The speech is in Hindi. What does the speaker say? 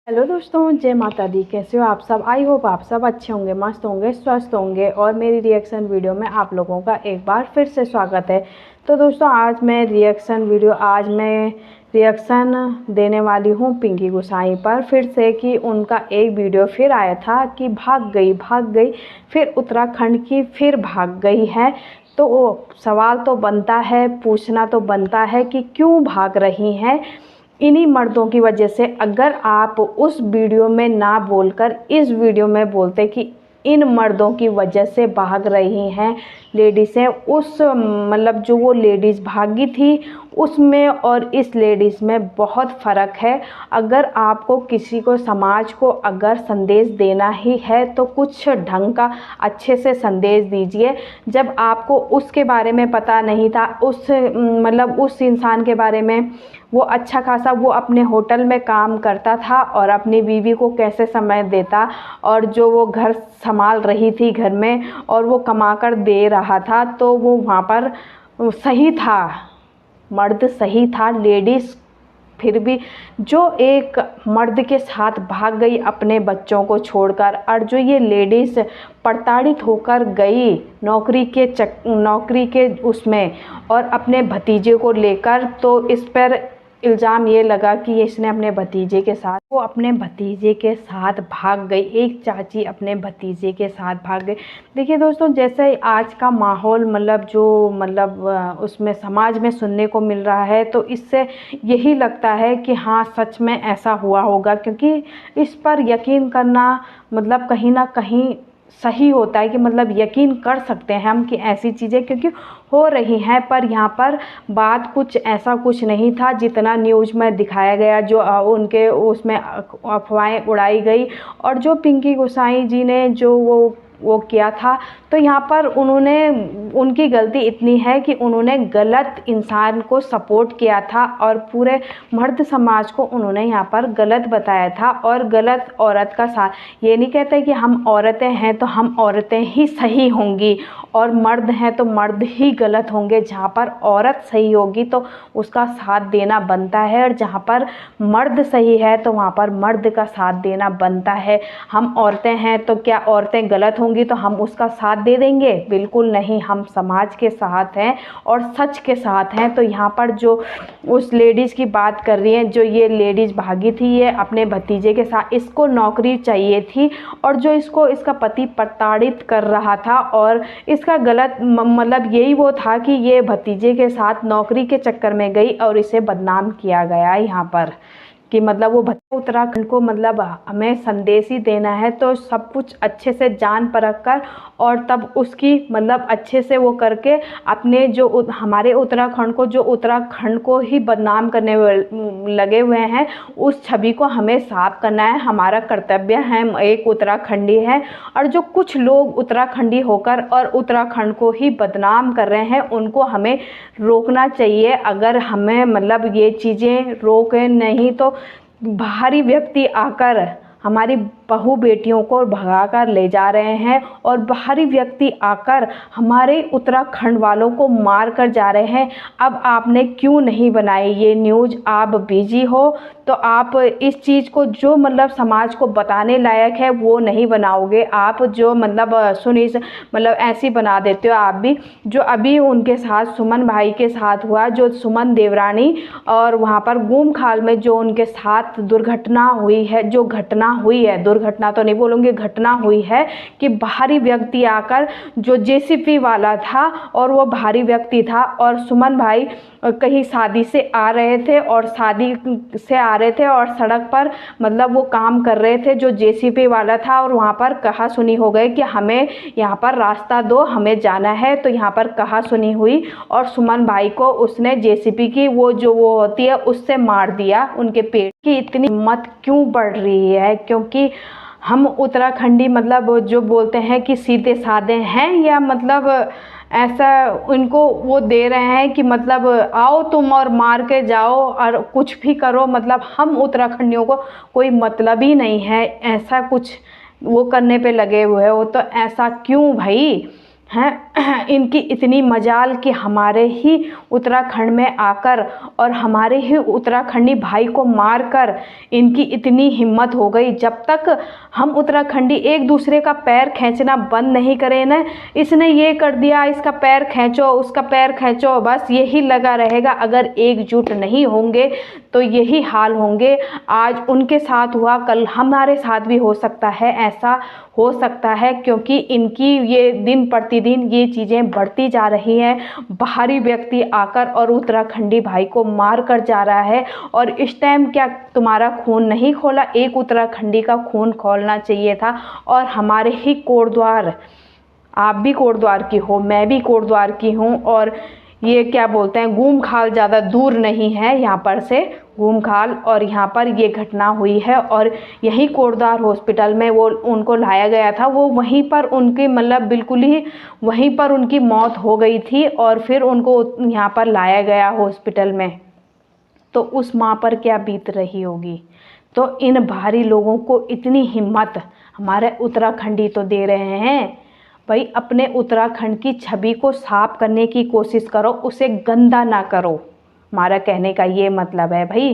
हेलो दोस्तों, जय माता दी। कैसे हो आप सब? आई होप आप सब अच्छे होंगे, मस्त होंगे, स्वस्थ होंगे। और मेरी रिएक्शन वीडियो में आप लोगों का एक बार फिर से स्वागत है। तो दोस्तों आज मैं रिएक्शन देने वाली हूँ पिंकी गोसाई पर फिर से, कि उनका एक वीडियो फिर आया था कि भाग गई, फिर उत्तराखंड की फिर भाग गई है। तो वो सवाल तो बनता है, पूछना तो बनता है कि क्यों भाग रही हैं इन्हीं मर्दों की वजह से। अगर आप उस वीडियो में ना बोलकर इस वीडियो में बोलते कि इन मर्दों की वजह से भाग रही हैं लेडीज़ें, उस मतलब जो वो लेडीज़ भागी थी उसमें और इस लेडीज़ में बहुत फ़र्क है। अगर आपको किसी को, समाज को अगर संदेश देना ही है तो कुछ ढंग का अच्छे से संदेश दीजिए। जब आपको उसके बारे में पता नहीं था, उस इंसान के बारे में, वो अच्छा खासा वो अपने होटल में काम करता था और अपनी बीवी को कैसे समय देता, और जो वो घर संभाल रही थी घर में और वो कमा कर दे रहा था, तो वो वहाँ पर सही था, मर्द सही था। लेडीज़ फिर भी जो एक मर्द के साथ भाग गई अपने बच्चों को छोड़कर, और जो ये लेडीज़ प्रताड़ित होकर गई नौकरी के उसमें और अपने भतीजे को लेकर, तो इस पर इल्ज़ाम ये लगा कि इसने अपने भतीजे के साथ भाग गई। एक चाची अपने भतीजे के साथ भाग गई। देखिए दोस्तों, जैसे आज का माहौल उसमें समाज में सुनने को मिल रहा है, तो इससे यही लगता है कि हाँ सच में ऐसा हुआ होगा, क्योंकि इस पर यकीन करना कहीं ना कहीं सही होता है, कि यकीन कर सकते हैं हम कि ऐसी चीज़ें क्योंकि हो रही हैं। पर यहाँ पर बात कुछ ऐसा कुछ नहीं था जितना न्यूज़ में दिखाया गया, जो उनके उसमें अफवाहें उड़ाई गई। और जो पिंकी गोसाई जी ने जो वो किया था, तो यहाँ पर उनकी गलती इतनी है कि उन्होंने गलत इंसान को सपोर्ट किया था और पूरे मर्द समाज को उन्होंने यहाँ पर गलत बताया था और गलत औरत का साथ। ये नहीं कहते कि हम औरतें हैं तो हम औरतें ही सही होंगी और मर्द हैं तो मर्द ही गलत होंगे। जहाँ पर औरत सही होगी तो उसका साथ देना बनता है, और जहाँ पर मर्द सही है तो वहाँ पर मर्द का साथ देना बनता है। हम औरतें हैं तो क्या औरतें गलत होंगी तो हम उसका साथ दे देंगे? बिल्कुल नहीं, हम समाज के साथ हैं और सच के साथ हैं। तो यहाँ पर जो उस लेडीज़ की बात कर रही हैं, जो ये लेडीज़ भागी थी, ये अपने भतीजे के साथ, इसको नौकरी चाहिए थी और जो इसका पति प्रताड़ित कर रहा था, और इसका गलत यही वो था कि ये भतीजे के साथ नौकरी के चक्कर में गई और इसे बदनाम किया गया यहाँ पर, कि वो उत्तराखंड को हमें संदेश ही देना है तो सब कुछ अच्छे से जान परख कर और तब उसकी अच्छे से वो करके अपने जो हमारे उत्तराखंड को ही बदनाम करने लगे हुए हैं, उस छवि को हमें साफ करना है। हमारा कर्तव्य है, एक उत्तराखंडी है, और जो कुछ लोग उत्तराखंडी होकर और उत्तराखंड को ही बदनाम कर रहे हैं उनको हमें रोकना चाहिए। अगर हमें ये चीज़ें रोके नहीं तो बाहरी व्यक्ति आकर हमारी बहू बेटियों को भगाकर ले जा रहे हैं, और बाहरी व्यक्ति आकर हमारे उत्तराखंड वालों को मार कर जा रहे हैं। अब आपने क्यों नहीं बनाई ये न्यूज़? आप बिजी हो तो आप इस चीज़ को जो समाज को बताने लायक है वो नहीं बनाओगे। आप जो ऐसी बना देते हो आप भी। जो अभी उनके साथ सुमन भाई के साथ हुआ, जो सुमन देवरानी, और वहाँ पर गुमखाल में जो उनके साथ दुर्घटना हुई है, दुर्घटना तो नहीं बोलूँगी, घटना हुई है, कि बाहरी व्यक्ति आकर, जो जेसीबी वाला था और वो बाहरी व्यक्ति था, और सुमन भाई कहीं शादी से आ रहे थे और सड़क पर वो काम कर रहे थे, जो जेसीबी वाला था, और वहाँ पर कहा सुनी हो गई कि हमें यहाँ पर रास्ता दो, हमें जाना है। तो यहाँ पर कहा सुनी हुई और सुमन भाई को उसने जेसीबी की वो होती है उससे मार दिया। उनके पेट की इतनी हिम्मत क्यों बढ़ रही है? क्योंकि हम उत्तराखंडी जो बोलते हैं कि सीधे साधे हैं, या ऐसा उनको वो दे रहे हैं कि आओ तुम और मार के जाओ और कुछ भी करो, हम उत्तराखंडियों को कोई मतलब ही नहीं है, ऐसा कुछ वो करने पे लगे हुए हो। तो ऐसा क्यों भाई? हैं इनकी इतनी मजाल कि हमारे ही उत्तराखंड में आकर और हमारे ही उत्तराखंडी भाई को मारकर इनकी इतनी हिम्मत हो गई। जब तक हम उत्तराखंडी एक दूसरे का पैर खींचना बंद नहीं करें ना, इसने ये कर दिया, इसका पैर खींचो, उसका पैर खींचो, बस यही लगा रहेगा। अगर एकजुट नहीं होंगे तो यही हाल होंगे। आज उनके साथ हुआ, कल हमारे साथ भी हो सकता है, ऐसा हो सकता है, क्योंकि इनकी ये दिन प्रतिदिन ये चीज़ें बढ़ती जा रही हैं। बाहरी व्यक्ति आकर और उत्तराखंडी भाई को मार कर जा रहा है। और इस टाइम क्या तुम्हारा खून नहीं खोला? एक उत्तराखंडी का खून खोलना चाहिए था। और हमारे ही कोटद्वार, आप भी कोटद्वार की हो, मैं भी कोटद्वार की हूँ, और ये क्या बोलते हैं, गूमखाल ज़्यादा दूर नहीं है यहाँ पर से, गूमखाल, और यहाँ पर ये घटना हुई है। और यही कोटद्वार हॉस्पिटल में वो उनको लाया गया था। वो वहीं पर उनकी मतलब बिल्कुल ही वहीं पर उनकी मौत हो गई थी और फिर उनको यहाँ पर लाया गया हॉस्पिटल में। तो उस माँ पर क्या बीत रही होगी। तो इन बाहरी लोगों को इतनी हिम्मत हमारे उत्तराखंडी तो दे रहे हैं। भाई अपने उत्तराखंड की छवि को साफ करने की कोशिश करो, उसे गंदा ना करो। हमारा कहने का ये मतलब है भाई।